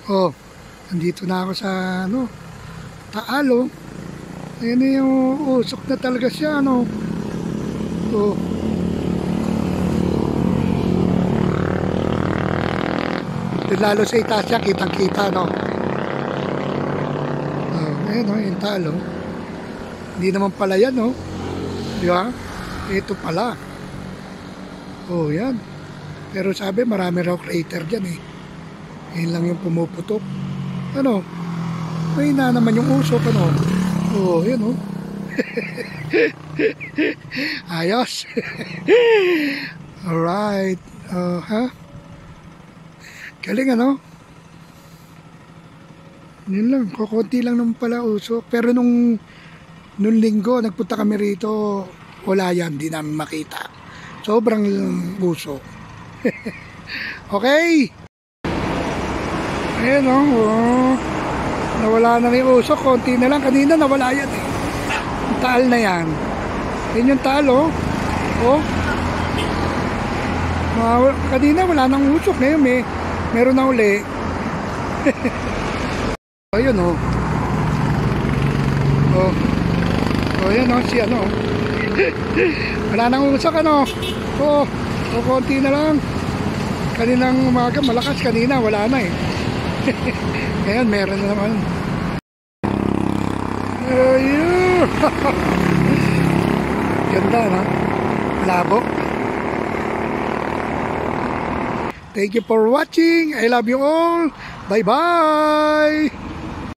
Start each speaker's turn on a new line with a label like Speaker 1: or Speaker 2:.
Speaker 1: Oh, nandito na ako sa ano, Taal, oh. Ayan na yung usok na talaga siya, ano. Oh. Lalo sa itaas siya, kitang-kita, no. Oh, ayan, oh, yung Taal, oh. Hindi naman pala yan, oh. Di ba? Ito pala. Oh, yan. Pero sabi, marami raw crater dyan, eh. Yan lang yung pumuputok. Ano? May na naman yung usok, ano? Oh, yan, oh. Ayos. Alright. Ha? Galing, ano? Yun lang. Kukunti lang naman pala usok. Pero nung linggo, nagpunta kami rito, wala yan. Di namin makita. Sobrang usok. Okay. Ayan, oh. Nawala na yung usok. Konti na lang. Kanina nawala yan, eh. Yung Taal na yan. Yan yung Taal, oh. Oh. Kanina wala nang usok. Ngayon meron na uli. Ayun, oh. Oh. Oh, yan, oh. Si ano. Wala nang usok, ano. Oh. Oh, konti na lang. Kaninang umaga malakas. Kanina wala na, eh. Ngayon meron na naman. Ayun. Ganda, no? Labo. Thank you for watching. I love you all. Bye bye.